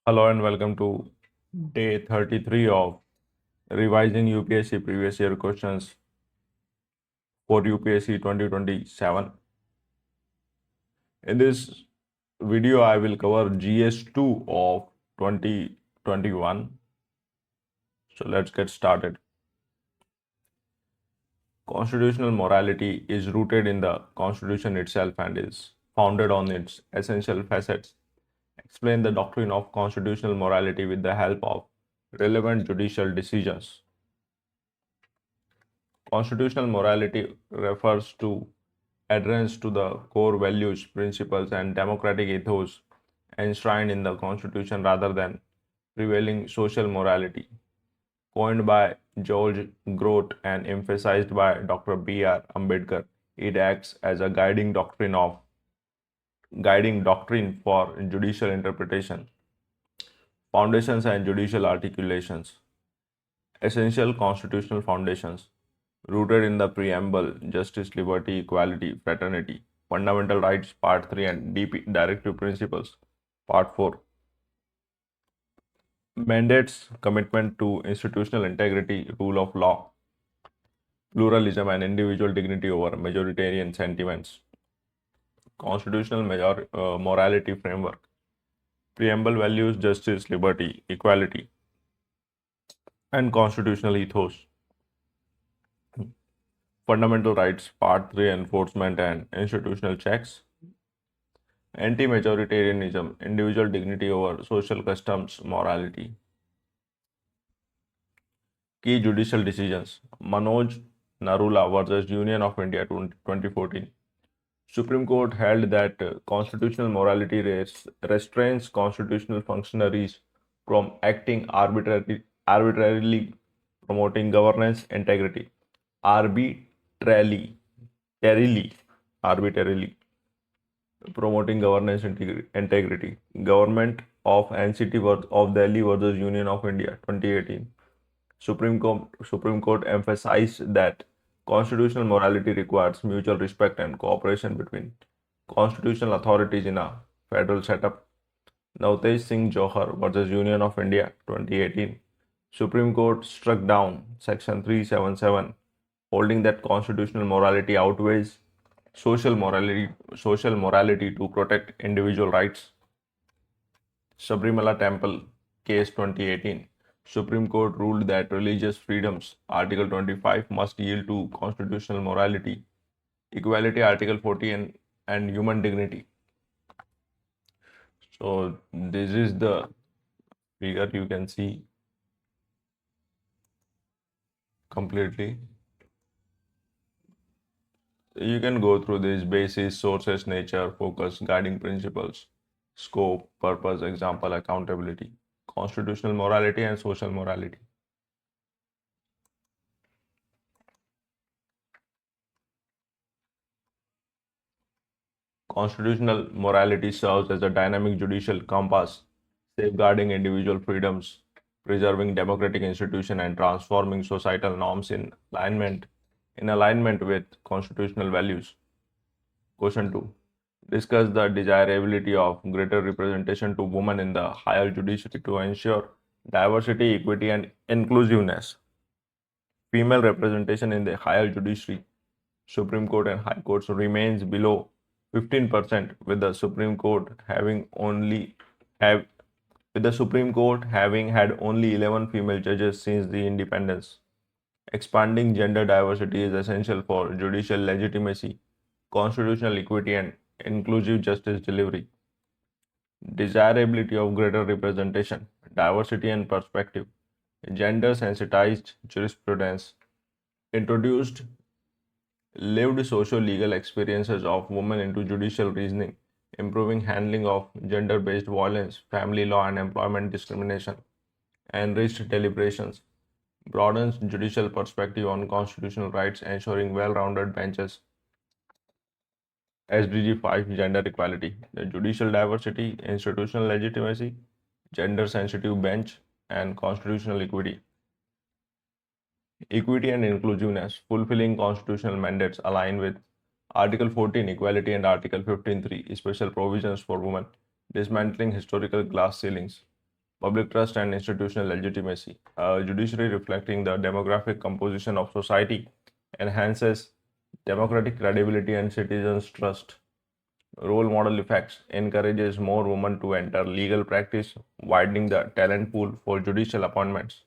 Hello and welcome to day 33 of revising UPSC previous year questions for UPSC 2027. In this video, I will cover GS2 of 2021. So let's get started. Constitutional morality is rooted in the Constitution itself and is founded on its essential facets. Explain the doctrine of constitutional morality with the help of relevant judicial decisions. Constitutional morality refers to adherence to the core values, principles, and democratic ethos enshrined in the Constitution rather than prevailing social morality. Coined by George Grote and emphasized by Dr. B.R. Ambedkar, it acts as a guiding doctrine for judicial interpretation. Foundations and judicial articulations. Essential constitutional foundations rooted in the preamble, justice, liberty, equality, fraternity, fundamental rights, part 3, and directive principles, part 4. Mandates commitment to institutional integrity, rule of law, pluralism, and individual dignity over majoritarian sentiments. Constitutional morality framework. Preamble values justice, liberty, equality, and constitutional ethos. Fundamental rights, part 3, enforcement and institutional checks. Anti-majoritarianism, individual dignity over social customs, morality. Key judicial decisions. Manoj Narula versus Union of India 2014. Supreme Court held that constitutional morality restrains constitutional functionaries from acting arbitrarily promoting governance integrity. Arbitrarily, arbitrarily promoting governance integrity. Government of NCT of Delhi versus Union of India 2018. Supreme Court emphasized that constitutional morality requires mutual respect and cooperation between constitutional authorities in a federal setup. Navtej Singh Johar versus Union of India 2018. Supreme Court struck down Section 377, holding that constitutional morality outweighs social morality to protect individual rights. Sabrimala Temple case 2018. Supreme Court ruled that religious freedoms, Article 25, must yield to constitutional morality, equality, Article 40, and human dignity. So, this is the figure you can see completely. You can go through this basis, sources, nature, focus, guiding principles, scope, purpose, example, accountability, constitutional morality, and social morality. Constitutional morality serves as a dynamic judicial compass, safeguarding individual freedoms, preserving democratic institutions, and transforming societal norms in alignment with constitutional values. Question 2. Discuss the desirability of greater representation to women in the higher judiciary to ensure diversity, equity, and inclusiveness. Female representation in the higher judiciary, Supreme Court and High Courts remains below 15%, with the Supreme Court having had only 11 female judges since the independence. Expanding gender diversity is essential for judicial legitimacy, constitutional equity, and inclusive justice delivery. Desirability of greater representation, diversity, and perspective. Gender sensitized jurisprudence introduced lived socio-legal experiences of women into judicial reasoning, improving handling of gender-based violence, family law, and employment discrimination. Enriched deliberations broadens judicial perspective on constitutional rights, ensuring well-rounded benches. SDG 5, gender equality, the judicial diversity, institutional legitimacy, gender-sensitive bench, and constitutional equity. Equity and inclusiveness, fulfilling constitutional mandates align with Article 14, equality, and Article 15.3, special provisions for women, dismantling historical glass ceilings. Public trust and institutional legitimacy. A judiciary reflecting the demographic composition of society enhances democratic credibility and citizens' trust. Role model effects encourages more women to enter legal practice, widening the talent pool for judicial appointments.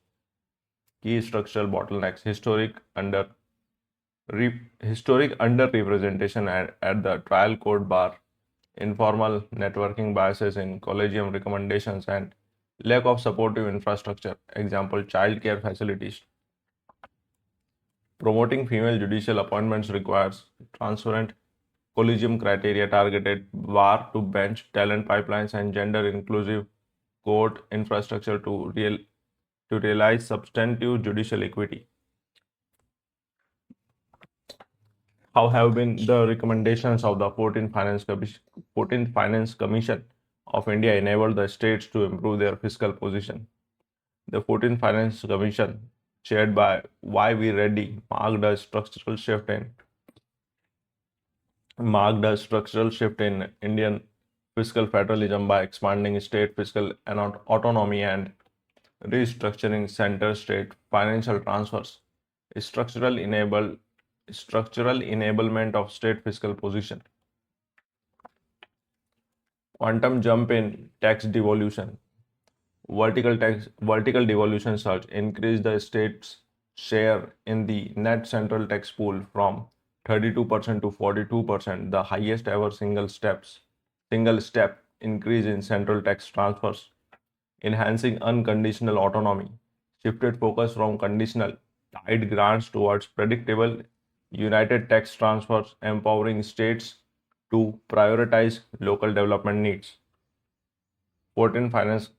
Key structural bottlenecks: historic underrepresentation at the trial court bar, informal networking biases in collegium recommendations, and lack of supportive infrastructure. Example: childcare facilities. Promoting female judicial appointments requires transparent collegium criteria, targeted bar to bench, talent pipelines, and gender inclusive court infrastructure to realize substantive judicial equity. How have been the recommendations of the 14th Finance Commission of India enabled the states to improve their fiscal position? The 14th Finance Commission, chaired by Y.V. Reddy, marked a structural shift in Indian fiscal federalism by expanding state fiscal autonomy and restructuring center-state financial transfers. Structural enable Structural enablement of state fiscal position. Quantum jump in tax devolution. Vertical devolution surge increased the state's share in the net central tax pool from 32% to 42%, the highest ever single step increase in central tax transfers, enhancing unconditional autonomy, shifted focus from conditional tied grants towards predictable united tax transfers, empowering states to prioritize local development needs. 14 Finance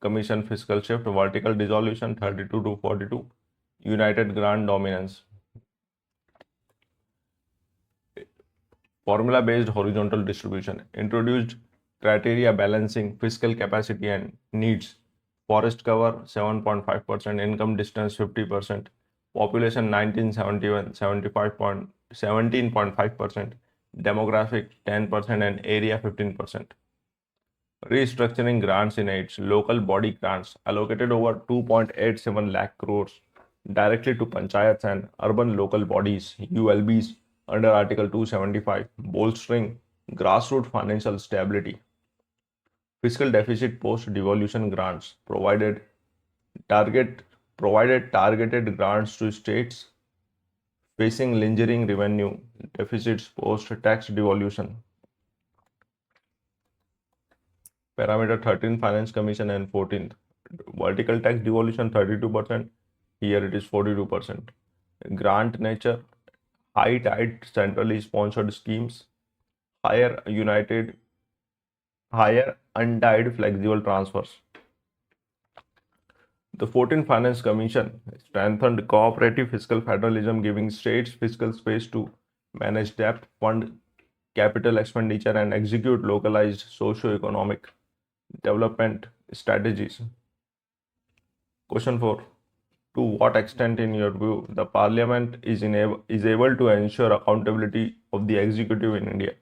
Commission fiscal shift, vertical dissolution 32 to 42, united grant dominance. Formula based horizontal distribution introduced criteria balancing fiscal capacity and needs. Forest cover 7.5%, income distance 50%, population 1971 17.5%, demographic 10%, and area 15%. Restructuring grants in its local body grants allocated over 2.87 lakh crores directly to panchayats and urban local bodies ULBs under Article 275, bolstering grassroots financial stability. Fiscal deficit post devolution grants target provided targeted grants to states facing lingering revenue deficits post tax devolution. Parameter 13th Finance Commission and 14th. Vertical tax devolution 32%, here it is 42%. Grant nature, high tied centrally sponsored schemes, higher untied flexible transfers. The 14th Finance Commission strengthened cooperative fiscal federalism, giving states fiscal space to manage debt, fund capital expenditure, and execute localized socio-economic development strategies. Question 4. To what extent, in your view, the Parliament is able to ensure accountability of the executive in India?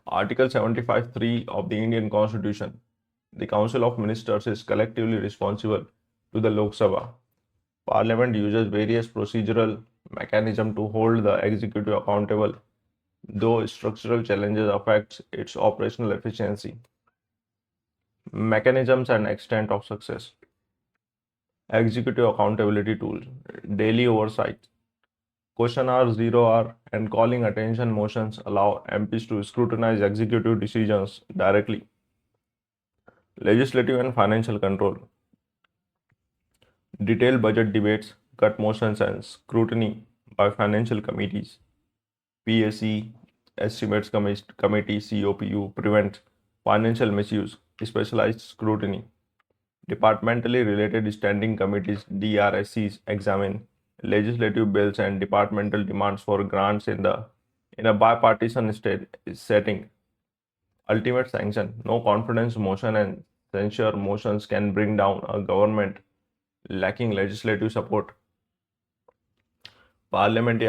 Article 75(3) of the Indian Constitution. The Council of Ministers is collectively responsible to the Lok Sabha. Parliament uses various procedural mechanisms to hold the executive accountable, though structural challenges affect its operational efficiency. Mechanisms and extent of success. Executive accountability tools, daily oversight. Question hour, 0 hour, and calling attention motions allow MPs to scrutinize executive decisions directly. Legislative and financial control. Detailed budget debates, cut motions, and scrutiny by financial committees. PSC, Estimates Committee, COPU, prevent financial misuse, specialized scrutiny. Departmentally related standing committees, DRSCs, examine legislative bills and departmental demands for grants in a bipartisan setting. Ultimate sanction. No confidence motion and censure motions can bring down a government lacking legislative support. Parliamentary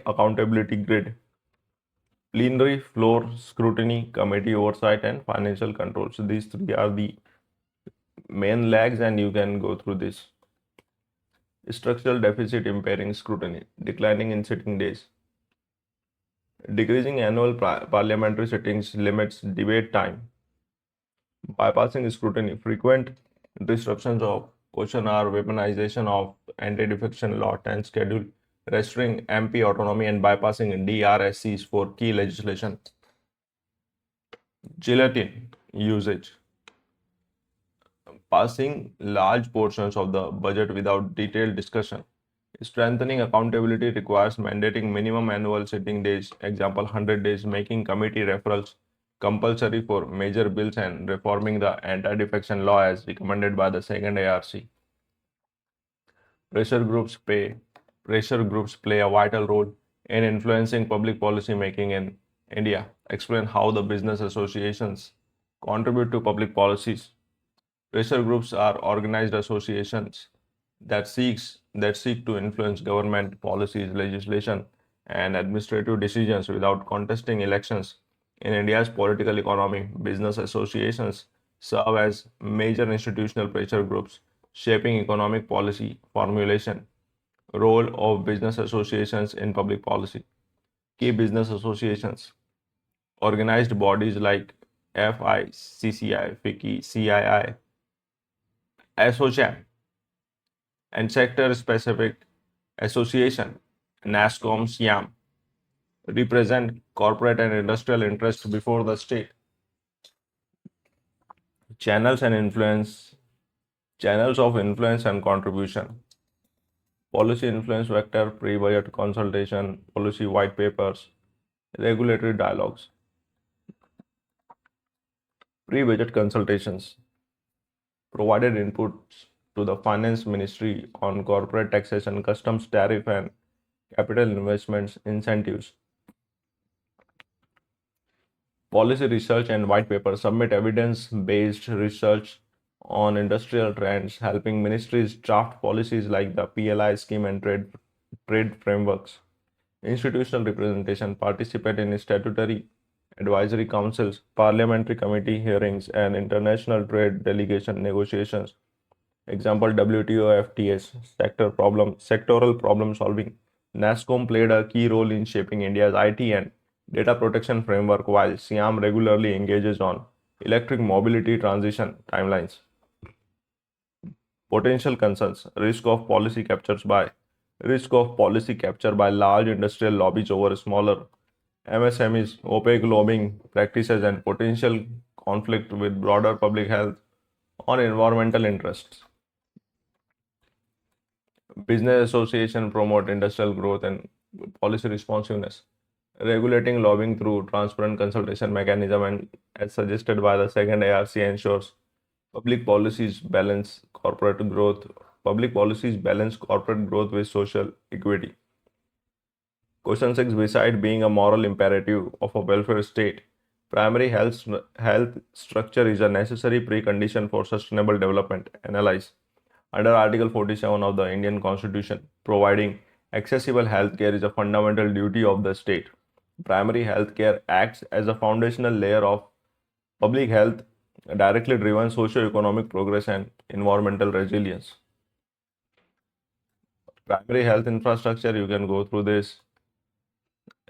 accountability grid. plenary, floor scrutiny, committee oversight, and financial control. So these three are the main lags, and you can go through this. Structural deficit impairing scrutiny, declining in sitting days, decreasing annual parliamentary sittings limits debate time, bypassing scrutiny, frequent disruptions of question hour, weaponization of anti-defection law and schedule, restricting MP autonomy and bypassing DRSCs for key legislation, guillotine usage, passing large portions of the budget without detailed discussion. Strengthening accountability requires mandating minimum annual sitting days, example 100 days, making committee referrals compulsory for major bills and reforming the anti-defection law as recommended by the second ARC. Pressure groups play Pressure groups play a vital role in influencing public policy making in India. Explain how the business associations contribute to public policies. Pressure groups are organized associations that seek to influence government policies, legislation, and administrative decisions without contesting elections. In India's political economy, business associations serve as major institutional pressure groups, shaping economic policy formulation. Role of business associations in public policy. Key business associations. Organized bodies like FICCI, FICCI, CII, ASSOCHAM, and sector-specific association, NASCOM, SIAM, represent corporate and industrial interests before the state. Channels and influence, channels of influence and contribution. Policy influence vector, pre-budget consultation, policy white papers, regulatory dialogues. Pre-budget consultations provided inputs to the finance ministry on corporate taxation, customs, tariff, and capital investments incentives. Policy research and white paper submit evidence-based research on industrial trends, helping ministries draft policies like the PLI scheme and trade frameworks. Institutional representation participate in statutory advisory councils, parliamentary committee hearings, and international trade delegation negotiations. Example WTO FTAs, sectoral problem solving. NASCOM played a key role in shaping India's IT and data protection framework, while SIAM regularly engages on electric mobility transition timelines. Potential concerns: risk of policy capture by large industrial lobbies over smaller MSMEs, opaque lobbying practices, and potential conflict with broader public health or environmental interests. Business association promote industrial growth and policy responsiveness. Regulating lobbying through transparent consultation mechanism and as suggested by the second ARC ensures public policies balance corporate growth. Public policies balance corporate growth with social equity. Question 6. Beside being a moral imperative of a welfare state, primary health structure is a necessary precondition for sustainable development. Analyze. Under Article 47 of the Indian Constitution, providing accessible healthcare is a fundamental duty of the state. Primary healthcare acts as a foundational layer of public health, directly driven socio-economic progress and environmental resilience. Primary health infrastructure, you can go through this.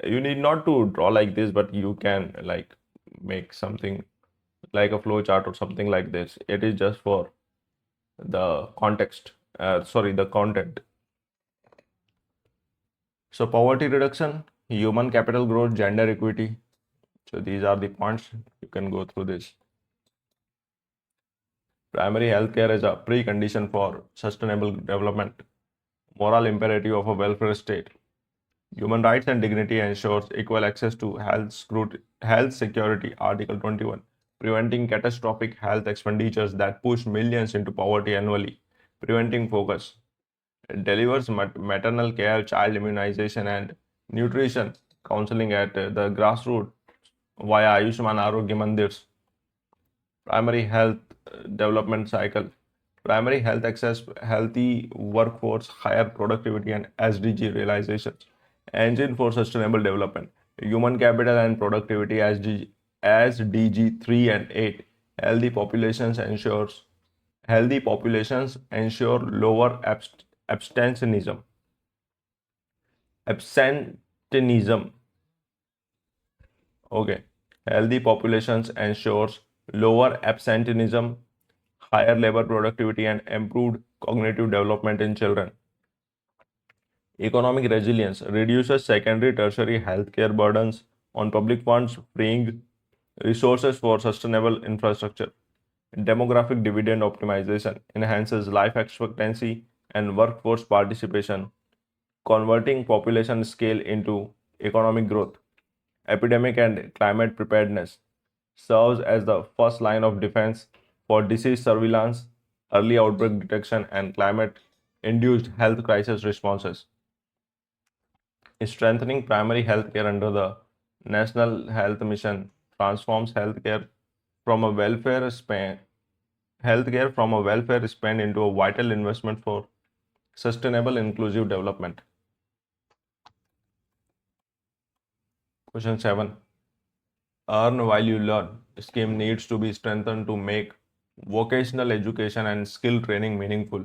You need not to draw like this, but you can like make something like a flow chart or something like this. It is just for the the content. So poverty reduction, human capital growth, gender equity. So these are the points. You can go through this. Primary healthcare is a precondition for sustainable development. Moral imperative of a welfare state. Human rights and dignity ensures equal access to health security, Article 21, preventing catastrophic health expenditures that push millions into poverty annually, preventing focus. It delivers maternal care, child immunization, and nutrition counseling at the grassroots via Ayushman Arogya Mandirs. Primary health development cycle. Primary health access, healthy workforce, higher productivity, and SDG realizations. Engine for sustainable development. Human capital and productivity as DG 3 and 8. Healthy populations ensure lower abstentionism. Absenteeism. Okay. Healthy populations ensures lower absenteeism, higher labor productivity, and improved cognitive development in children. Economic resilience reduces secondary tertiary healthcare burdens on public funds, freeing resources for sustainable infrastructure. Demographic dividend optimization enhances life expectancy and workforce participation, converting population scale into economic growth. Epidemic and climate preparedness serves as the first line of defense for disease surveillance, early outbreak detection, and climate induced health crisis responses. Strengthening primary health care under the National Health Mission transforms healthcare from a welfare spend into a vital investment for sustainable inclusive development. Question 7. Earn while you learn scheme needs to be strengthened to make vocational education and skill training meaningful.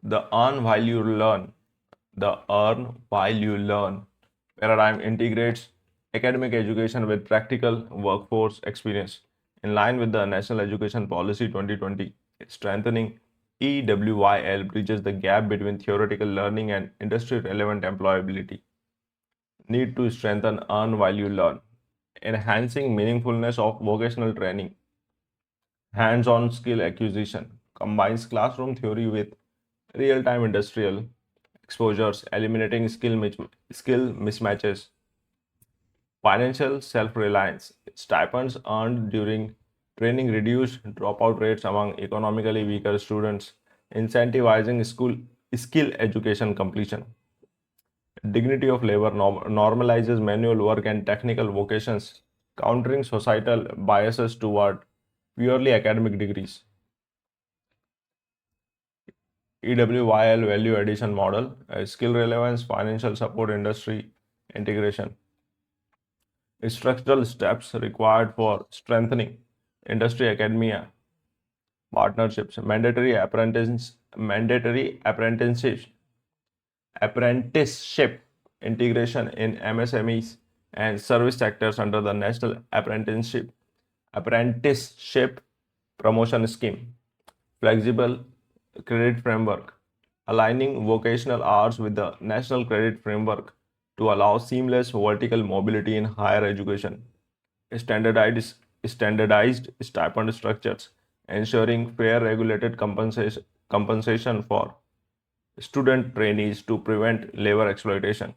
The earn while you learn paradigm integrates academic education with practical workforce experience. In line with the National Education Policy 2020, strengthening EWYL bridges the gap between theoretical learning and industry relevant employability. Need to strengthen earn while you learn, enhancing meaningfulness of vocational training. Hands on skill acquisition combines classroom theory with real time industrial exposures, eliminating skill mismatches. Financial self reliance stipends earned during training reduce dropout rates among economically weaker students, incentivizing skill education completion. Dignity of labor normalizes manual work and technical vocations, countering societal biases toward purely academic degrees. EWYL value addition model, skill relevance, financial support, industry integration. Structural steps required for strengthening industry academia partnerships, apprenticeship integration in MSMEs and service sectors under the National Apprenticeship Promotion Scheme, flexible credit framework, aligning vocational hours with the National Credit Framework to allow seamless vertical mobility in higher education, standardized, standardized stipend structures, ensuring fair regulated compensation for student trainees to prevent labor exploitation.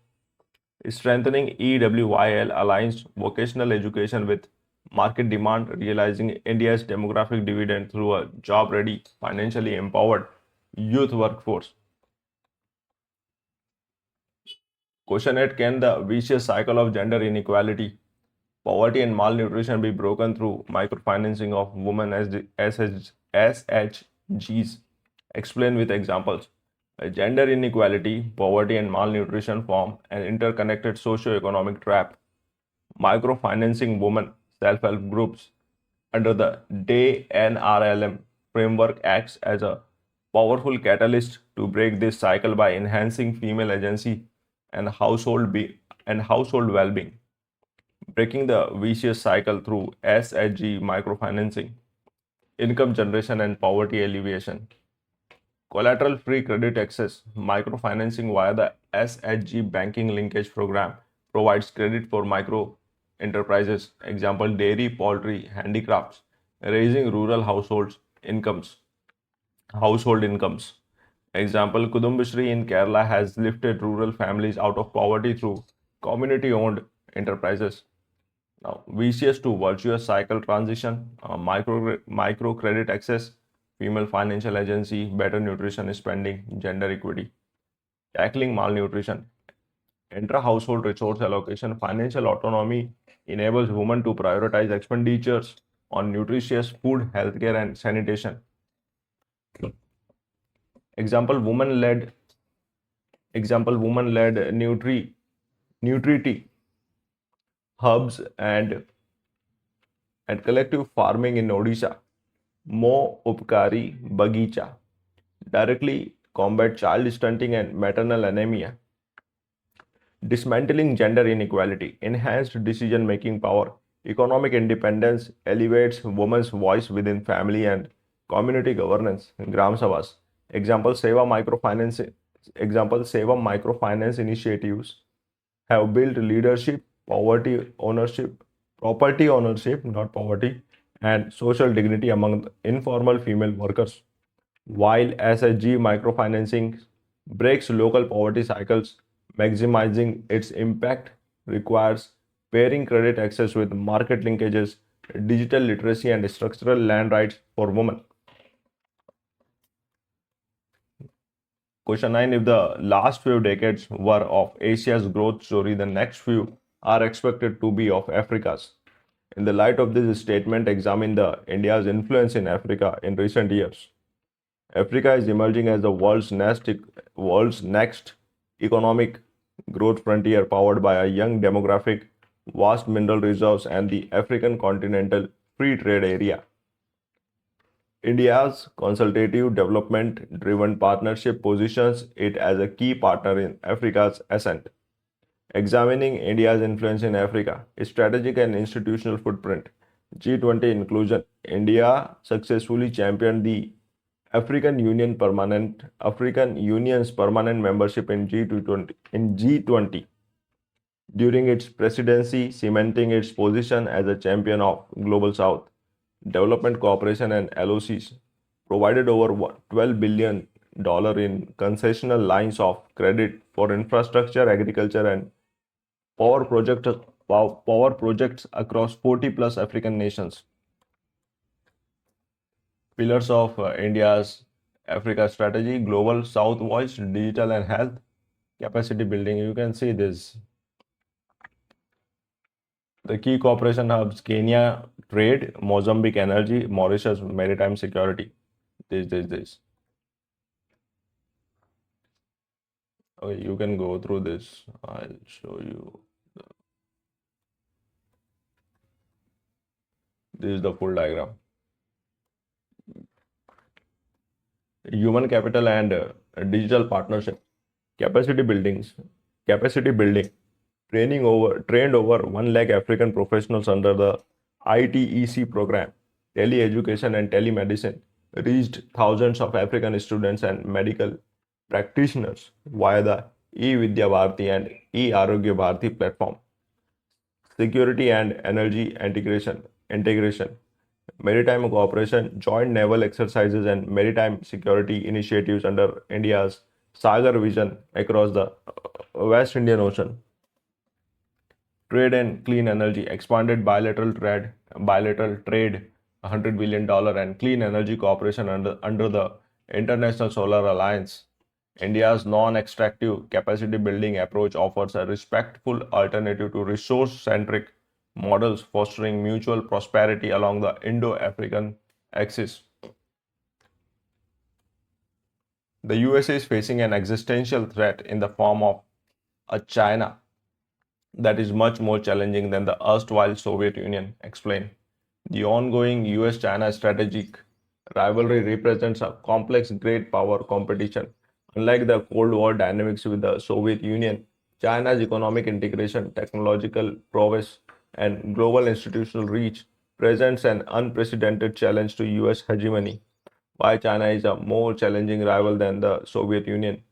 Strengthening EWYL aligns vocational education with market demand, realizing India's demographic dividend through a job ready, financially empowered youth workforce. Question 8. Can the vicious cycle of gender inequality, poverty, and malnutrition be broken through microfinancing of women as SHGs? Explain with examples. Gender inequality, poverty, and malnutrition form an interconnected socio-economic trap. Microfinancing women self-help groups under the DAY NRLM framework acts as a powerful catalyst to break this cycle by enhancing female agency and household well-being. Breaking the vicious cycle through SHG microfinancing, income generation, and poverty alleviation. Collateral free credit access, microfinancing via the SHG banking linkage program provides credit for micro enterprises, example dairy, poultry, handicrafts, raising rural household incomes. Example Kudumbashree in Kerala has lifted rural families out of poverty through community owned enterprises. Now, vicious to virtuous cycle transition, micro credit access, female financial agency, better nutrition spending, gender equity. Tackling malnutrition, intra household resource allocation, financial autonomy enables women to prioritize expenditures on nutritious food, healthcare, and sanitation. Example woman led Nutri nutriti hubs and collective farming in Odisha, Mo Upkari Bagicha, directly combat child stunting and maternal anemia, dismantling gender inequality, enhanced decision making power, economic independence, elevates women's voice within family and community governance, Gram Sabhas. Example Seva microfinance initiatives have built leadership, property ownership, not poverty, and social dignity among the informal female workers. While SHG microfinancing breaks local poverty cycles, maximizing its impact requires pairing credit access with market linkages, digital literacy, and structural land rights for women. Question 9. If the last few decades were of Asia's growth story, the next few are expected to be of Africa's. In the light of this statement, examine the India's influence in Africa in recent years. Africa is emerging as the world's next economic growth frontier, powered by a young demographic, vast mineral reserves, and the African continental free trade area. India's consultative development driven partnership positions it as a key partner in Africa's ascent. Examining India's influence in Africa, strategic and institutional footprint, G20 inclusion. India successfully championed the African Union's permanent membership in G20 during its presidency, cementing its position as a champion of Global South. Development cooperation and LOCs provided over $12 billion in concessional lines of credit for infrastructure, agriculture, and power projects across 40 plus African nations. Pillars of India's Africa strategy: global South voice, digital and health, capacity building. You can see this. The key cooperation hubs: Kenya trade, Mozambique energy, Mauritius maritime security. This. Okay, you can go through this. I'll show you. This is the full diagram. Human capital and digital partnership, capacity building, trained over 1 lakh African professionals under the ITEC program, tele-education and telemedicine reached thousands of African students and medical practitioners via the e-Vidya Bharati and e-Arogya Bharati platform. Security and energy integration, maritime cooperation, joint naval exercises, and maritime security initiatives under India's Sagar vision across the West Indian Ocean. Trade and clean energy, expanded bilateral trade, $100 billion, and clean energy cooperation under the International Solar Alliance. India's non-extractive capacity building approach offers a respectful alternative to resource-centric models, fostering mutual prosperity along the Indo-African axis. The USA is facing an existential threat in the form of a China that is much more challenging than the erstwhile Soviet Union. Explain. The ongoing US-China strategic rivalry represents a complex great power competition. Unlike the Cold War dynamics with the Soviet Union, China's economic integration, technological prowess, and global institutional reach presents an unprecedented challenge to US hegemony. Why China is a more challenging rival than the Soviet Union?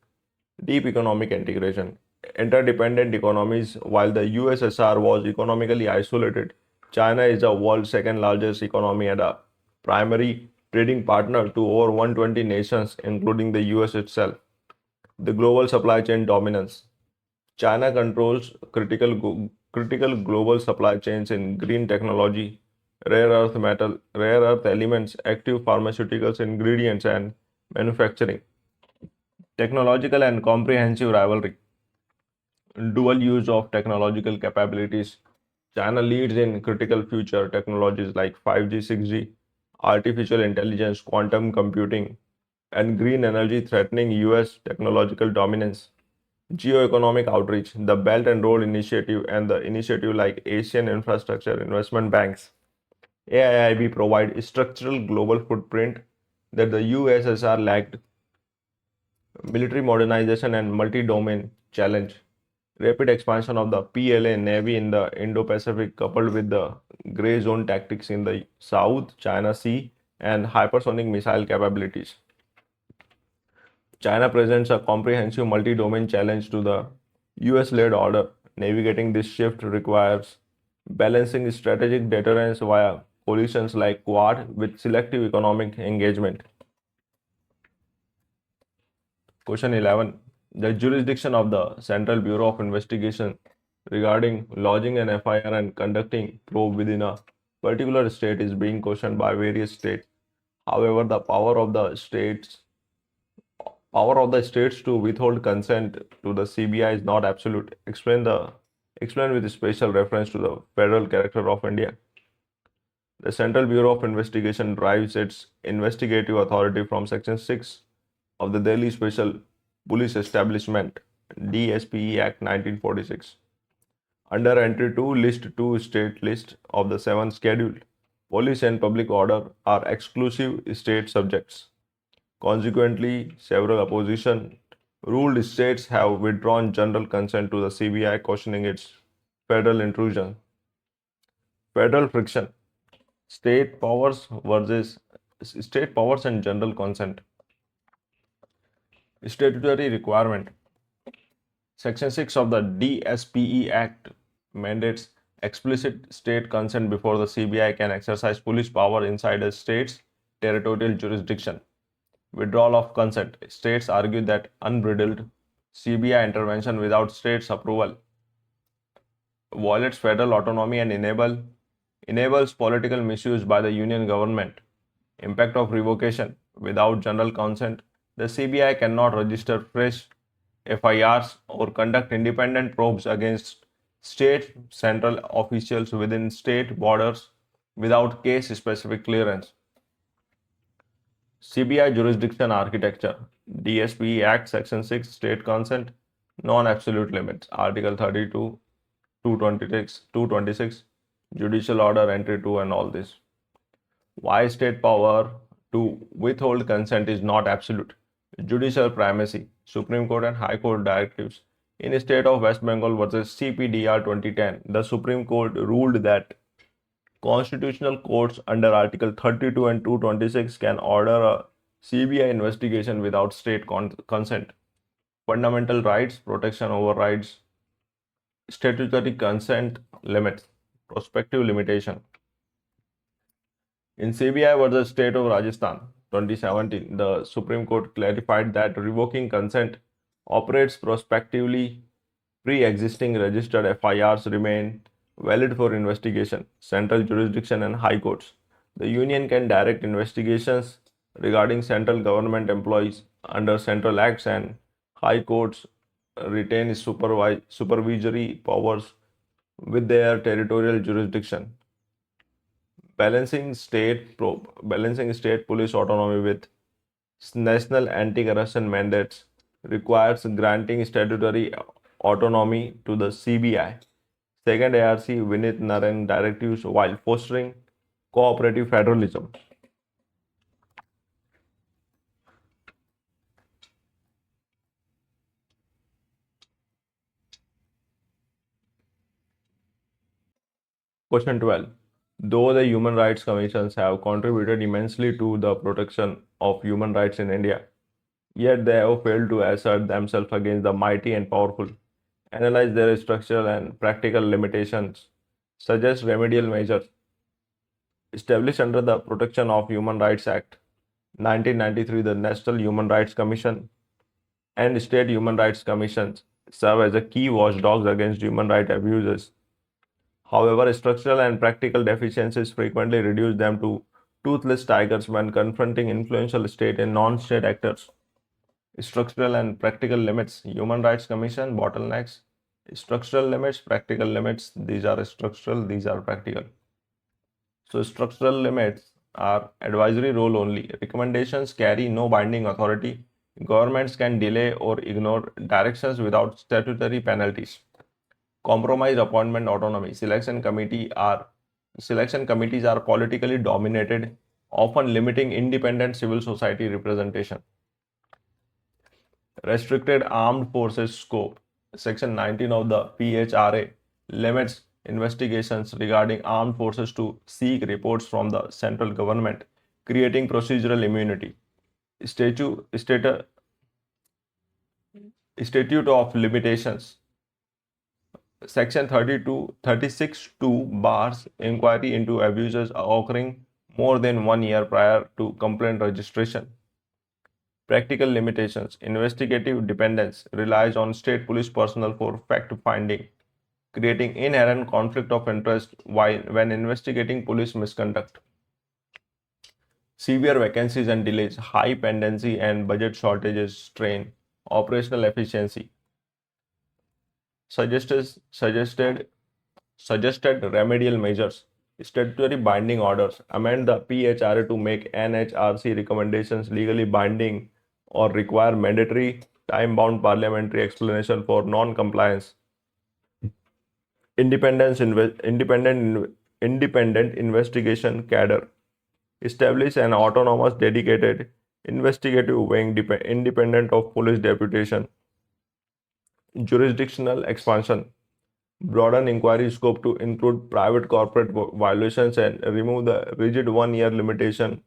Deep economic integration. Interdependent economies. While the USSR was economically isolated, China is the world's second largest economy and a primary trading partner to over 120 nations, including the US itself. The global supply chain dominance. China controls critical global supply chains in green technology, rare earth elements, active pharmaceuticals ingredients, and manufacturing. Technological and comprehensive rivalry. Dual use of technological capabilities. China leads in critical future technologies like 5G, 6G, artificial intelligence, quantum computing, and green energy, threatening US technological dominance. Geo-economic outreach, the Belt and Road Initiative and the initiative like Asian Infrastructure Investment Banks, AIIB provide structural global footprint that the USSR lacked. Military modernization and multi-domain challenge. Rapid expansion of the PLA Navy in the Indo-Pacific coupled with the gray zone tactics in the South China Sea and hypersonic missile capabilities. China presents a comprehensive multi-domain challenge to the US-led order. Navigating this shift requires balancing strategic deterrence via coalitions like Quad with selective economic engagement. Question 11. The jurisdiction of the Central Bureau of Investigation regarding lodging an FIR and conducting probe within a particular state is being questioned by various states. However, the power of the states to withhold consent to the CBI is not absolute. Explain with special reference to the federal character of India. The Central Bureau of Investigation derives its investigative authority from Section 6 of the Delhi Special Police Establishment DSPE Act 1946. Under Entry 2, List 2 State List of the 7 scheduled, police and public order are exclusive state subjects. Consequently, several opposition ruled states have withdrawn general consent to the CBI, questioning its federal intrusion. Federal friction. State powers versus state powers and general consent. Statutory requirement. Section 6 of the DSPE Act mandates explicit state consent before the CBI can exercise police power inside a state's territorial jurisdiction. Withdrawal of consent. States argue that unbridled CBI intervention without states' approval violates federal autonomy and enables political misuse by the union government. Impact of revocation. Without general consent, the CBI cannot register fresh FIRs or conduct independent probes against state central officials within state borders without case-specific clearance. CBI jurisdiction architecture. DSP Act Section 6 State Consent Non-Absolute Limits. Article 32, 226, Judicial Order Entry 2 and all this. Why state power to withhold consent is not absolute. Judicial primacy. Supreme Court and High Court directives. In the state of West Bengal versus CPDR 2010, the Supreme Court ruled that constitutional courts under Article 32 and 226 can order a CBI investigation without state consent. Fundamental rights, protection overrides statutory consent limits, prospective limitation. In CBI versus State of Rajasthan 2017, the Supreme Court clarified that revoking consent operates prospectively. Pre-existing registered FIRs remain valid for investigation. Central jurisdiction and high courts. The union can direct investigations regarding central government employees under central acts, and high courts retain supervisory powers with their territorial jurisdiction. Balancing state police autonomy with national anti-corruption mandates requires granting statutory autonomy to the CBI. Second ARC Vinit Narang directives while fostering cooperative federalism. Question 12. Though the human rights commissions have contributed immensely to the protection of human rights in India, yet they have failed to assert themselves against the mighty and powerful. Analyze their structural and practical limitations. Suggest remedial measures. Established under the Protection of Human Rights Act 1993, the National Human Rights Commission and state human rights commissions serve as a key watchdogs against human rights abuses. However, structural and practical deficiencies frequently reduce them to toothless tigers when confronting influential state and non-state actors. Structural and practical limits. Human Rights Commission bottlenecks. Structural limits, practical limits. These are structural, these are practical. So structural limits are advisory role only. Recommendations carry no binding authority. Governments can delay or ignore directions without statutory penalties. Compromise appointment autonomy. Selection committees are politically dominated, often limiting independent civil society representation. Restricted armed forces scope. Section 19 of the PHRA limits investigations regarding armed forces to seek reports from the central government, creating procedural immunity. Statute of limitations. Section 36(2) bars inquiry into abuses occurring more than 1 year prior to complaint registration. Practical limitations. Investigative dependence relies on state police personnel for fact-finding, creating inherent conflict of interest when investigating police misconduct. Severe vacancies and delays, high pendency and budget shortages strain operational efficiency. Suggested remedial measures. Statutory binding orders. Amend the PHRA to make NHRC recommendations legally binding or require mandatory time-bound parliamentary explanation for non-compliance. Independent investigation cadre. Establish an autonomous, dedicated investigative wing independent of police deputation. Jurisdictional expansion. Broaden inquiry scope to include private corporate violations and remove the rigid 1 year limitation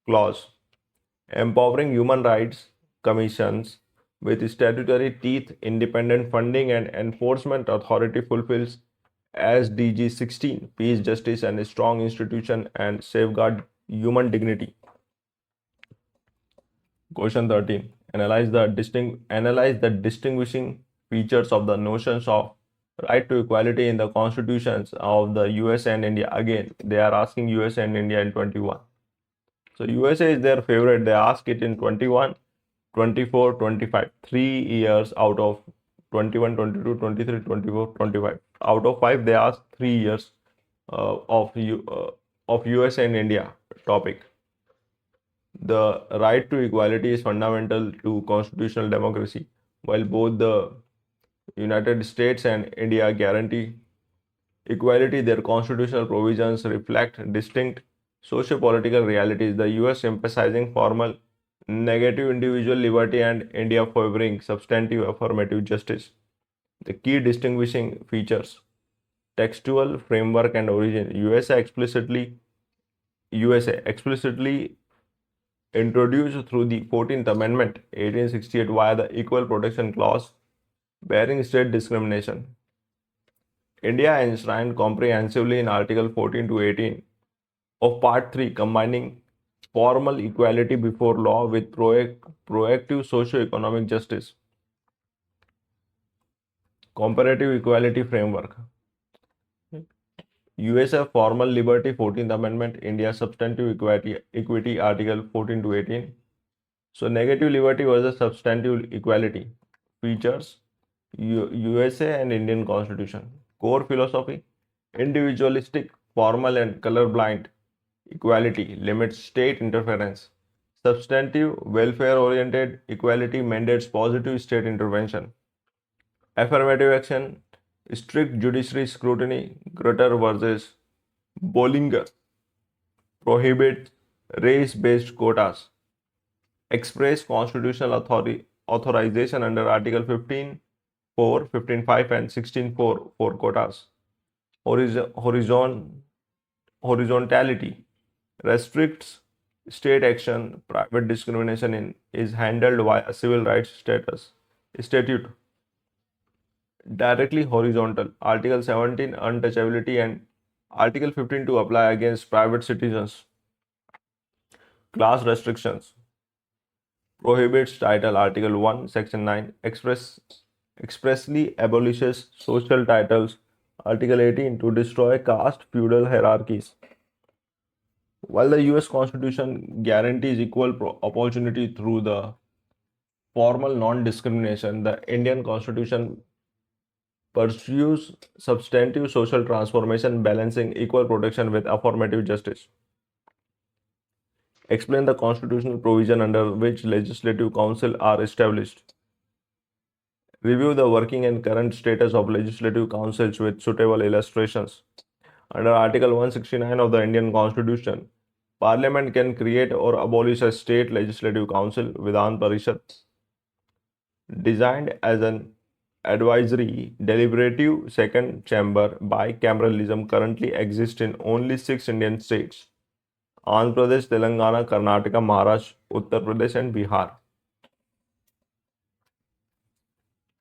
clause. Empowering human rights commissions with statutory teeth, independent funding, and enforcement authority fulfills SDG 16, peace, justice, and a strong institution and safeguard human dignity. Question 13. Analyze the distinguishing features of the notions of right to equality in the constitutions of the USA and India. Again, they are asking USA and India in 21. So USA is their favorite. They ask it in 21, 24, 25. 3 years out of 21, 22, 23, 24, 25. Out of 5, they ask 3 years of USA and India topic. The right to equality is fundamental to constitutional democracy. While both the United States and India guarantee equality, their constitutional provisions reflect distinct socio-political realities. The US emphasizing formal negative individual liberty and India favoring substantive affirmative justice. The key distinguishing features: textual framework and origin. USA explicitly introduced through the 14th Amendment 1868 via the Equal Protection Clause, barring state discrimination. India enshrined comprehensively in Article 14 to 18 of Part 3, combining formal equality before law with proactive socio-economic justice. Comparative equality framework. USA formal liberty 14th Amendment, India substantive equity Article 14 to 18. So negative liberty versus substantive equality. Features: USA and Indian Constitution. Core philosophy: individualistic, formal and colorblind equality limits state interference. Substantive, welfare-oriented equality mandates positive state intervention. Affirmative action: strict judiciary scrutiny. Grutter versus Bollinger prohibits race-based quotas. Express constitutional authorization under Article 15(4), 15(5), and 16(4) for quotas. Horizontality restricts state action. Private discrimination is handled via civil rights statute. Directly horizontal. Article 17 untouchability and Article 15 to apply against private citizens. Class restrictions prohibits title. Article 1, Section 9 expressly abolishes social titles. Article 18 to destroy caste feudal hierarchies. While the US Constitution guarantees equal opportunity through the formal non-discrimination, the Indian Constitution pursues substantive social transformation, balancing equal protection with affirmative justice. Explain the constitutional provision under which legislative council are established. Review the working and current status of legislative councils with suitable illustrations. Under Article 169 of the Indian Constitution, Parliament can create or abolish a state legislative council, Vidhan Parishad, designed as an advisory, deliberative second chamber. Bicameralism currently exists in only 6 Indian states: Andhra Pradesh, Telangana, Karnataka, Maharashtra, Uttar Pradesh, and Bihar.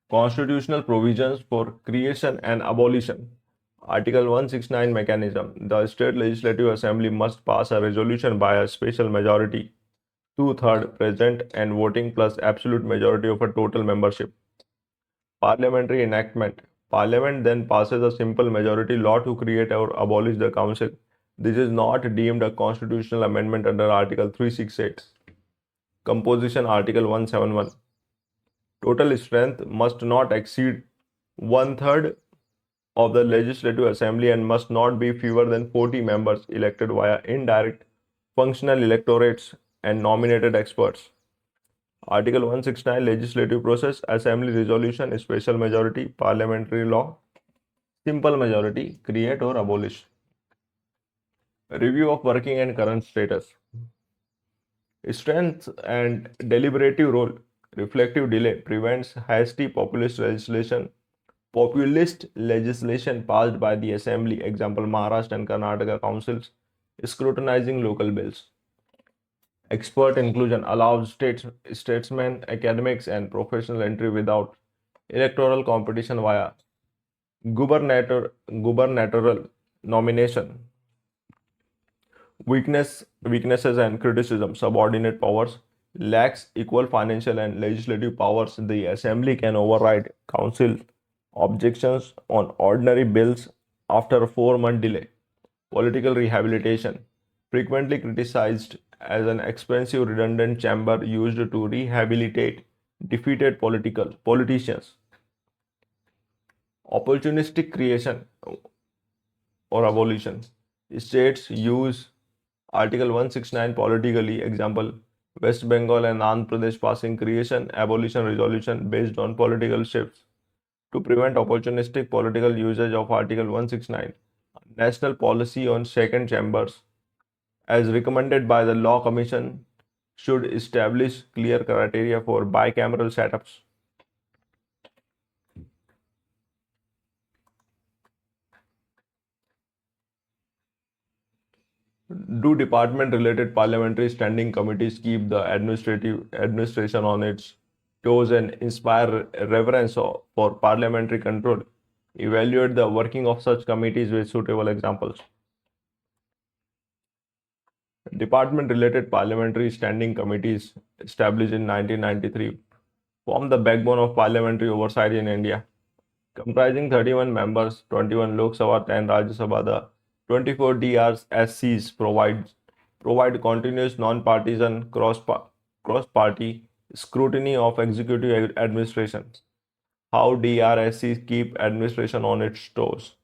Constitutional provisions for creation and abolition. Article 169 mechanism. The state legislative assembly must pass a resolution by a special majority, two-thirds present and voting plus absolute majority of a total membership. Parliamentary enactment. Parliament then passes a simple majority law to create or abolish the council. This is not deemed a constitutional amendment under Article 368. Composition. Article 171. Total strength must not exceed one-third of the Legislative Assembly and must not be fewer than 40 members elected via indirect functional electorates and nominated experts. Article 169 Legislative Process, Assembly Resolution, Special Majority, Parliamentary Law, Simple Majority, Create or Abolish. Review of Working and Current Status. Strength and deliberative role. Reflective delay prevents hasty populist legislation passed by the Assembly, example Maharashtra and Karnataka councils, scrutinizing local bills. Expert inclusion allows statesmen, academics, and professional entry without electoral competition via gubernatorial nomination. Weaknesses and criticism. Subordinate powers. Lacks equal financial and legislative powers. The Assembly can override council objections on ordinary bills after a 4-month delay. Political rehabilitation. Frequently criticized as an expensive redundant chamber used to rehabilitate defeated politicians. Opportunistic creation or abolition. States use Article 169 politically, example West Bengal and Andhra Pradesh passing creation abolition resolution based on political shifts. To prevent opportunistic political usage of Article 169, national policy on second chambers, as recommended by the Law Commission, should establish clear criteria for bicameral setups. Do department-related parliamentary standing committees keep the administration on its toes and inspire reverence for parliamentary control? Evaluate the working of such committees with suitable examples. Department-related parliamentary standing committees established in 1993 form the backbone of parliamentary oversight in India. Comprising 31 members, 21 Lok Sabha, 10 Rajya Sabha, the 24 DRSCs provide continuous non-partisan cross-party scrutiny of executive administration. How DRSCs keep administration on its toes.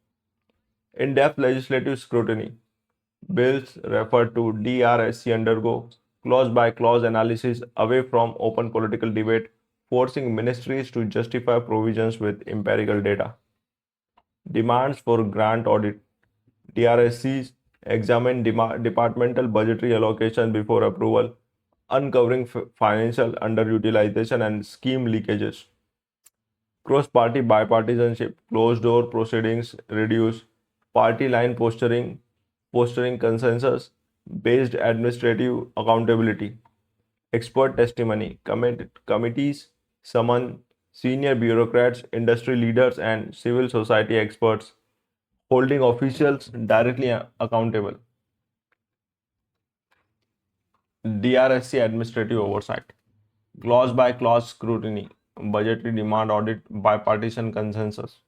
In-depth legislative scrutiny. Bills referred to DRSC undergo clause-by-clause analysis away from open political debate, forcing ministries to justify provisions with empirical data. Demands for grant audit. DRSCs examine departmental budgetary allocation before approval, uncovering financial underutilization and scheme leakages. Cross-party bipartisanship, closed-door proceedings reduce party line posturing consensus-based administrative accountability. Expert testimony. Committees summon senior bureaucrats, industry leaders, and civil society experts, holding officials directly accountable. DRSC administrative oversight. Clause by clause scrutiny. Budgetary demand audit, bipartisan consensus.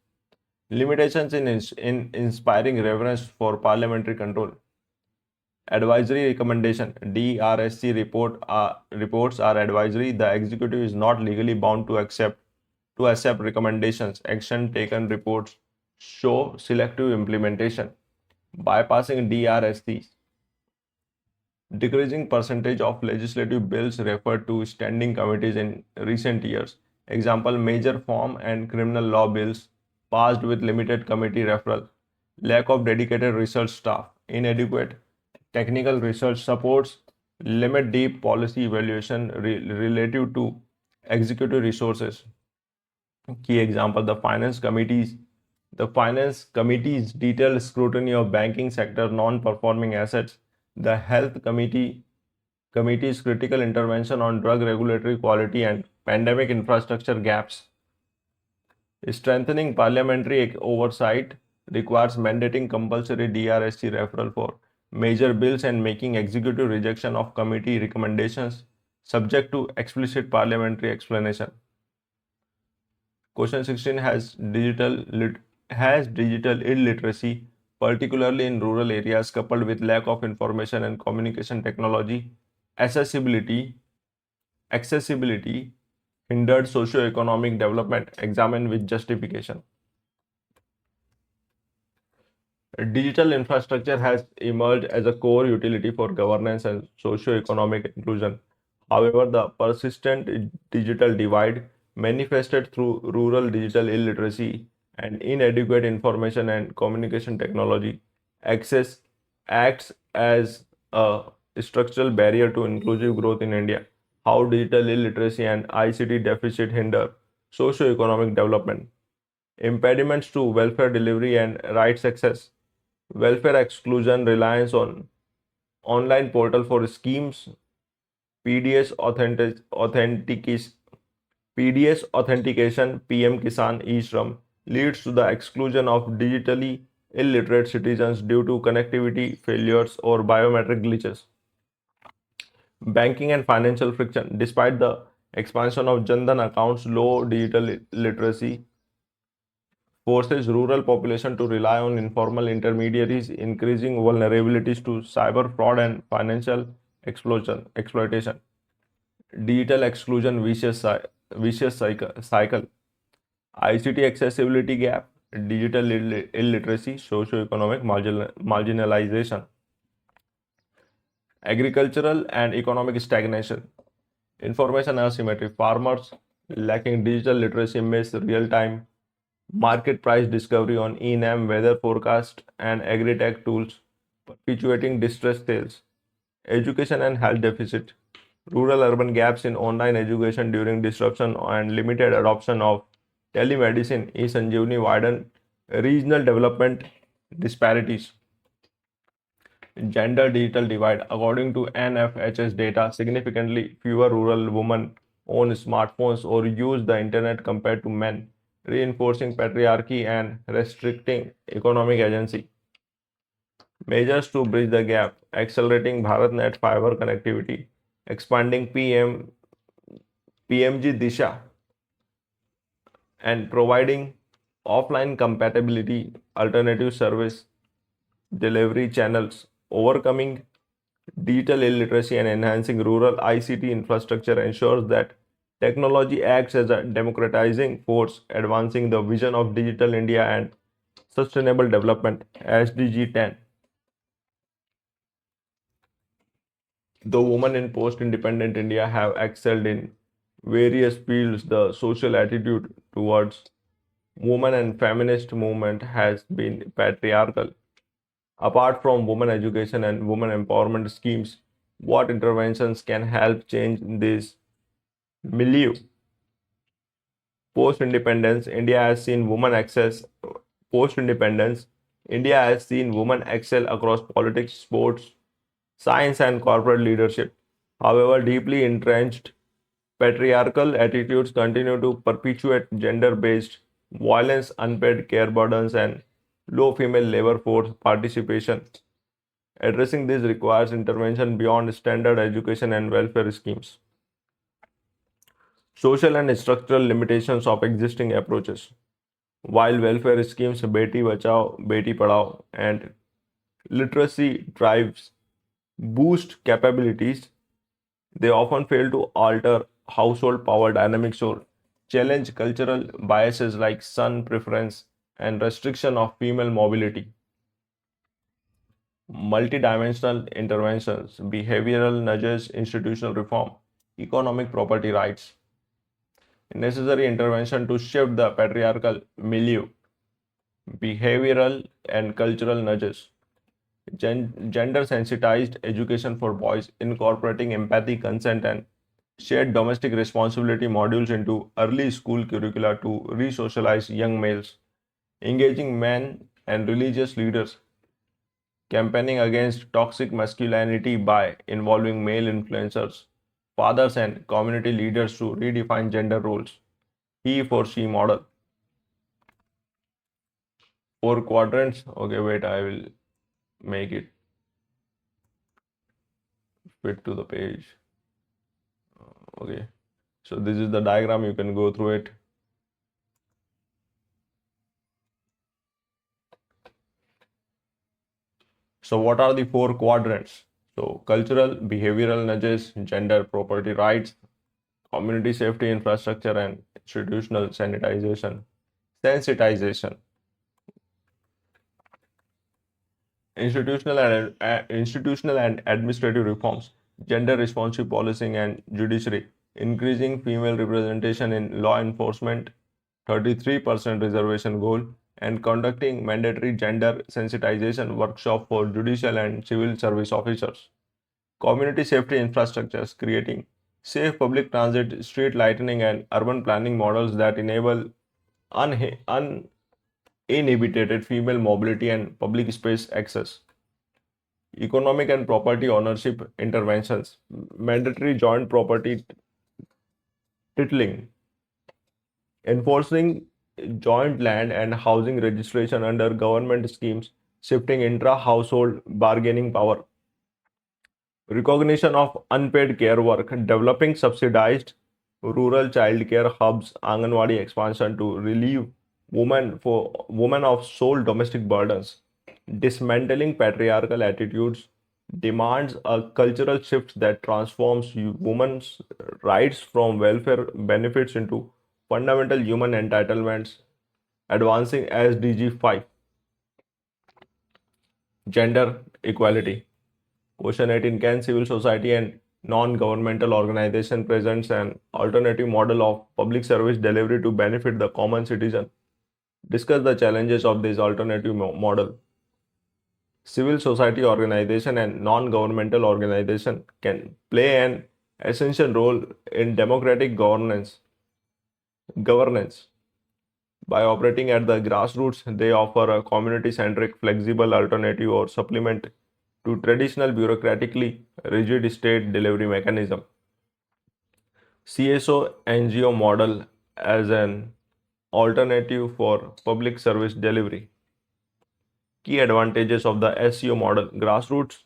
Limitations in inspiring reverence for parliamentary control. Advisory recommendation. DRSC reports are advisory. The executive is not legally bound to accept recommendations. Action taken reports show selective implementation. Bypassing DRSC. Decreasing percentage of legislative bills referred to standing committees in recent years. Example, major farm and criminal law bills passed with limited committee referral. Lack of dedicated research staff. Inadequate technical research supports. Limit deep policy evaluation relative to executive resources. Key example, the finance committee's detailed scrutiny of banking sector non-performing assets, the health committee's critical intervention on drug regulatory quality and pandemic infrastructure gaps. Strengthening parliamentary oversight requires mandating compulsory DRSC referral for major bills and making executive rejection of committee recommendations subject to explicit parliamentary explanation. Question 16, has digital illiteracy, particularly in rural areas, coupled with lack of information and communication technology, accessibility hindered socio-economic development? Examine with justification. Digital infrastructure has emerged as a core utility for governance and socio-economic inclusion. However, the persistent digital divide manifested through rural digital illiteracy and inadequate information and communication technology access acts as a structural barrier to inclusive growth in India. How digital illiteracy and ICT deficit hinder socio-economic development. Impediments to welfare delivery and rights access. Welfare exclusion, reliance on online portal for schemes, PDS authentication, PM Kisan e-Shram leads to the exclusion of digitally illiterate citizens due to connectivity failures or biometric glitches. Banking and financial friction. Despite the expansion of Jan Dhan accounts, low digital literacy forces rural population to rely on informal intermediaries, increasing vulnerabilities to cyber fraud and financial exploitation. Digital exclusion vicious cycle. ICT accessibility gap, digital illiteracy, socio-economic marginalization. Agricultural and economic stagnation. Information asymmetry. Farmers lacking digital literacy miss real-time market price discovery on ENAM, weather forecast, and agri-tech tools, perpetuating distressed sales. Education and health deficit. Rural-urban gaps in online education during disruption and limited adoption of telemedicine, e-Sanjeevani widen regional development disparities. Gender digital divide. According to NFHS data, significantly fewer rural women own smartphones or use the internet compared to men, reinforcing patriarchy and restricting economic agency. Measures to bridge the gap: accelerating BharatNet fiber connectivity, expanding PMG Disha, and providing offline compatibility alternative service delivery channels, overcoming digital illiteracy and enhancing rural ICT infrastructure ensures that technology acts as a democratizing force, advancing the vision of Digital India and Sustainable Development (SDG 10). Though women in post-independent India have excelled in various fields, the social attitude towards women and feminist movement has been patriarchal. Apart from women education and women empowerment schemes, what interventions can help change this milieu? Post-independence, India has seen women access. Post-independence, India has seen women excel across politics, sports, science, and corporate leadership. However, deeply entrenched patriarchal attitudes continue to perpetuate gender-based violence, unpaid care burdens, and low female labor force participation. Addressing this requires intervention beyond standard education and welfare schemes. Social and structural limitations of existing approaches. While welfare schemes Beti Bachao, Beti Padhao, and literacy drives boost capabilities, they often fail to alter household power dynamics or challenge cultural biases like son preference and restriction of female mobility. multidimensional interventions, behavioral nudges, institutional reform, economic property rights, necessary intervention to shift the patriarchal milieu, behavioral and cultural nudges, gender sensitized education for boys, incorporating empathy, consent, and shared domestic responsibility modules into early school curricula to re socialize young males, engaging men and religious leaders, campaigning against toxic masculinity by involving male influencers, fathers, and community leaders to redefine gender roles. He for she model. Four quadrants. Okay, wait, I will make it fit to the page. Okay, so this is the diagram. You can go through it. So, what are the four quadrants? So, cultural, behavioral nudges, gender, property rights, community safety infrastructure, and institutional sanitization. Sensitization. Institutional and administrative reforms, gender responsive policing and judiciary, increasing female representation in law enforcement, 33% reservation goal, and conducting mandatory gender sensitization workshop for judicial and civil service officers. Community safety infrastructures, creating safe public transit, street lighting, and urban planning models that enable uninhibited female mobility and public space access. Economic and property ownership interventions, mandatory joint property titling, enforcing joint land and housing registration under government schemes, shifting intra household bargaining power, recognition of unpaid care work, developing subsidized rural childcare hubs, Anganwadi expansion to relieve women of sole domestic burdens, dismantling patriarchal attitudes, demands a cultural shift that transforms women's rights from welfare benefits into fundamental human entitlements, advancing SDG 5, gender equality. Question 18, can civil society and non-governmental organization presents an alternative model of public service delivery to benefit the common citizen? Discuss the challenges of this alternative model. Civil society organization and non-governmental organization can play an essential role in democratic governance. By operating at the grassroots, they offer a community-centric, flexible alternative or supplement to traditional bureaucratically rigid state delivery mechanism. CSO NGO model as an alternative for public service delivery. Key advantages of the SEO model: grassroots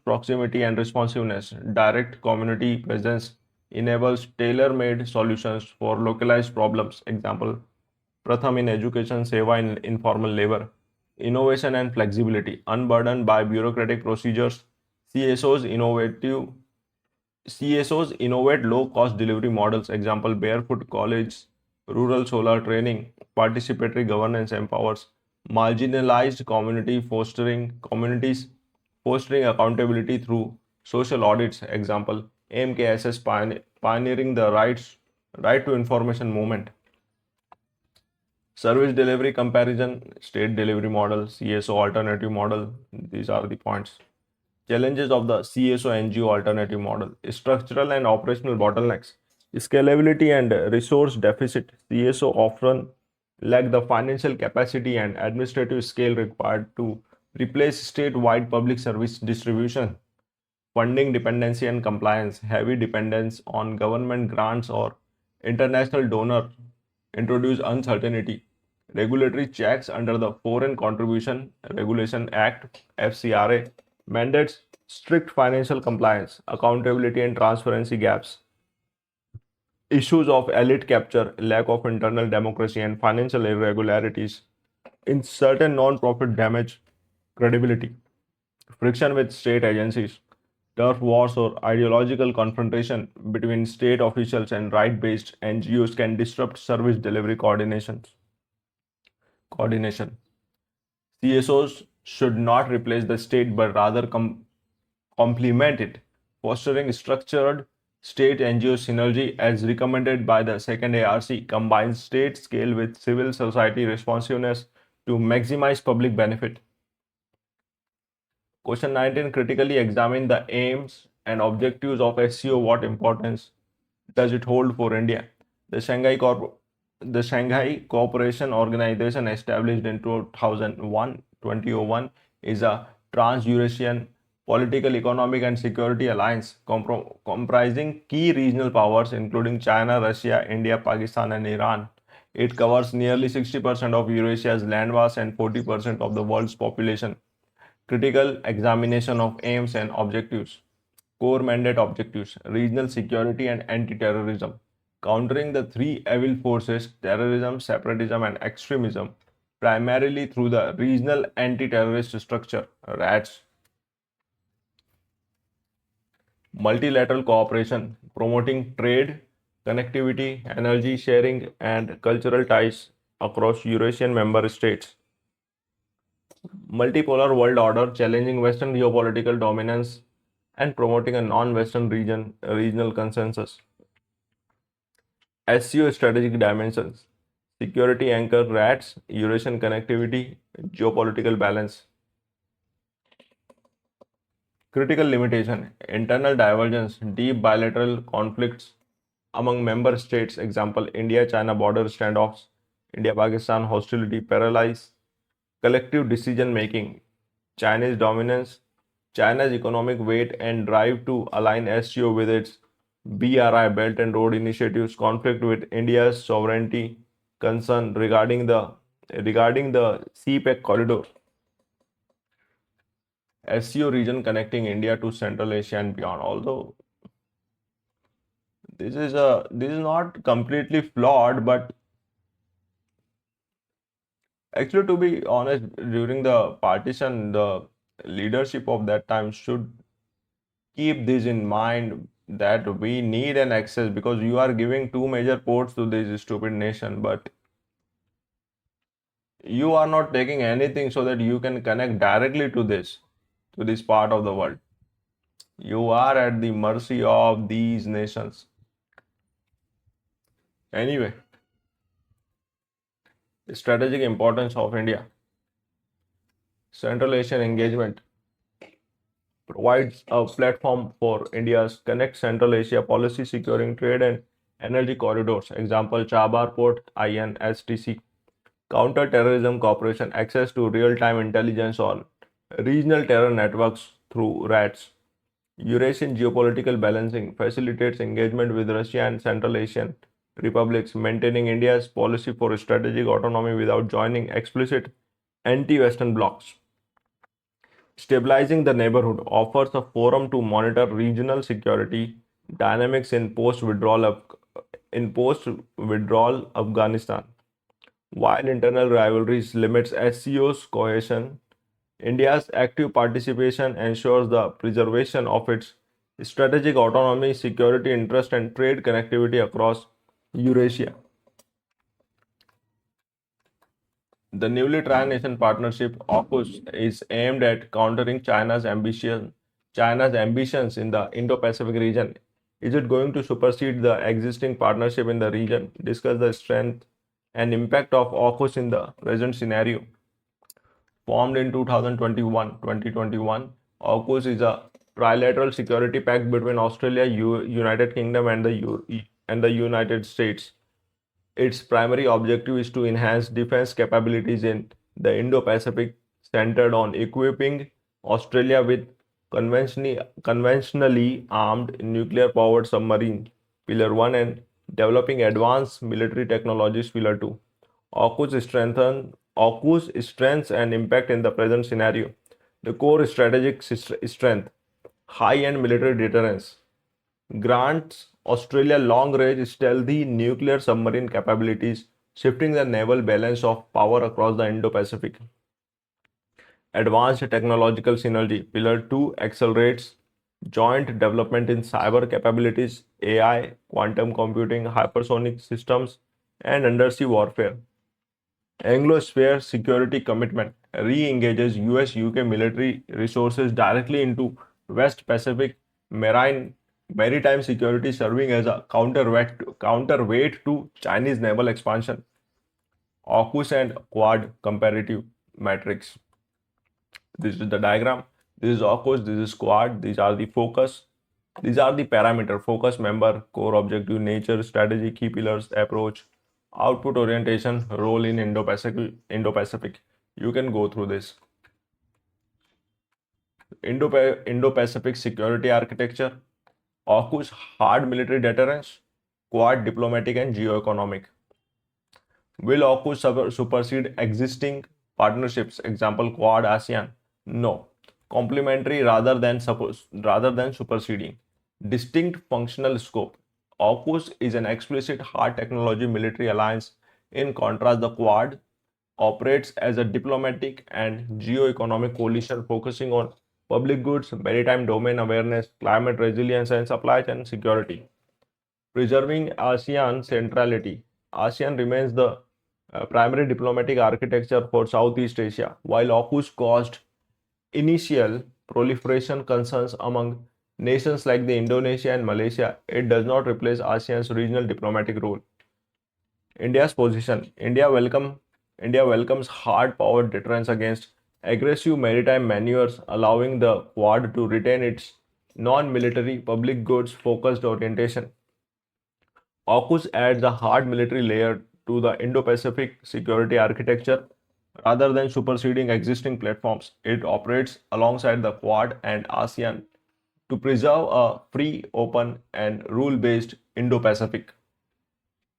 proximity and responsiveness, direct community presence enables tailor-made solutions for localized problems. Example, Pratham in education, Seva in informal labor. Innovation and flexibility, unburdened by bureaucratic procedures. CSOs innovative CSOs innovate low-cost delivery models. Example, Barefoot College, rural solar training, participatory governance empowers marginalized communities fostering accountability through social audits. Example, AMKSS pioneering the right to information movement. Service delivery comparison, state delivery model, CSO alternative model. These are the points. Challenges of the CSO NGO alternative model: structural and operational bottlenecks, scalability and resource deficit. CSO often lack the financial capacity and administrative scale required to replace statewide public service distribution. Funding dependency and compliance, heavy dependence on government grants or international donor introduce uncertainty. Regulatory checks under the Foreign Contribution Regulation Act (FCRA) mandates strict financial compliance, accountability, and transparency gaps. Issues of elite capture, lack of internal democracy, and financial irregularities in certain non-profit damage credibility. Friction with state agencies, turf wars, or ideological confrontation between state officials and right-based NGOs can disrupt service delivery coordination. CSOs should not replace the state but rather complement it, fostering structured state NGO synergy as recommended by the second ARC, combines state scale with civil society responsiveness to maximize public benefit. Question 19, critically examine the aims and objectives of SCO. What importance does it hold for India? The Shanghai Cooperation Organization, established in 2001, is a trans-Eurasian political, economic, and security alliance comprising key regional powers including China, Russia, India, Pakistan, and Iran. It covers nearly 60% of Eurasia's landmass and 40% of the world's population. Critical examination of aims and objectives. Core mandate objectives: regional security and anti-terrorism, countering the three evil forces terrorism, separatism, and extremism, primarily through the regional anti-terrorist structure RATS. Multilateral cooperation, promoting trade, connectivity, energy sharing, and cultural ties across Eurasian member states. Multipolar world order, challenging Western geopolitical dominance and promoting a non-Western regional consensus. SCO strategic dimensions: security anchor RATS, Eurasian connectivity, geopolitical balance. Critical limitation: internal divergence, deep bilateral conflicts among member states, example India-China border standoffs, India-Pakistan hostility paralyze. Collective decision making, Chinese dominance, China's economic weight and drive to align SCO with its BRI Belt and Road initiatives, conflict with India's sovereignty, concern regarding the CPEC corridor. SCO region connecting India to Central Asia and beyond. Although this is not completely flawed, but actually, to be honest, during the partition, the leadership of that time should keep this in mind, that we need an access, because you are giving two major ports to this stupid nation, but you are not taking anything so that you can connect directly to this part of the world. You are at the mercy of these nations. Anyway, strategic importance of India. Central Asian engagement provides a platform for India's Connect Central Asia policy, securing trade and energy corridors. Example, Chabar Port, INSTC. Counter-terrorism cooperation, access to real-time intelligence on regional terror networks through RATS. Eurasian geopolitical balancing facilitates engagement with Russia and Central Asian republics, maintaining India's policy for strategic autonomy without joining explicit anti-Western blocs. Stabilizing the neighborhood offers a forum to monitor regional security dynamics in post-withdrawal Afghanistan. While internal rivalries limits SCO's cohesion, India's active participation ensures the preservation of its strategic autonomy, security interest, and trade connectivity across Eurasia. The newly tri-nation partnership AUKUS is aimed at countering China's ambitions in the Indo-Pacific region. Is it going to supersede the existing partnership in the region? Discuss the strength and impact of AUKUS in the present scenario. Formed in 2021, AUKUS is a trilateral security pact between Australia, United Kingdom, and the United States. Its primary objective is to enhance defense capabilities in the Indo-Pacific, centered on equipping Australia with conventionally armed nuclear-powered submarine, Pillar 1, and developing advanced military technologies, Pillar 2. AUKUS strengths and impact in the present scenario. The core strategic strength: high-end military deterrence. Grants Australia long-range stealthy nuclear submarine capabilities, shifting the naval balance of power across the Indo-Pacific. Advanced technological synergy. Pillar 2 accelerates joint development in cyber capabilities, AI, quantum computing, hypersonic systems, and undersea warfare. Anglosphere security commitment. re-engages US-UK military resources directly into West Pacific maritime security, serving as a counterweight to Chinese naval expansion. AUKUS and Quad comparative matrix. This is the diagram. This is AUKUS, this is Quad, these are the focus. These are the parameter: focus, member, core objective, nature, strategy, key pillars, approach, output orientation, role in Indo-Pacific. You can go through this. Indo-Pacific security architecture. AUKUS hard military deterrence, Quad diplomatic and geo-economic. Will AUKUS supersede existing partnerships? Example Quad ASEAN. No. Complementary rather than superseding. Distinct functional scope. AUKUS is an explicit hard technology military alliance. In contrast, the Quad operates as a diplomatic and geo-economic coalition focusing on public goods, maritime domain awareness, climate resilience, and supply chain security. Preserving ASEAN centrality. ASEAN remains the primary diplomatic architecture for Southeast Asia. While AUKUS caused initial proliferation concerns among nations like the Indonesia and Malaysia, it does not replace ASEAN's regional diplomatic role. India's position. India welcomes hard power deterrence against aggressive maritime maneuvers, allowing the Quad to retain its non-military public goods focused orientation. AUKUS adds a hard military layer to the Indo-Pacific security architecture. Rather than superseding existing platforms, it operates alongside the Quad and ASEAN to preserve a free, open, and rule-based Indo-Pacific.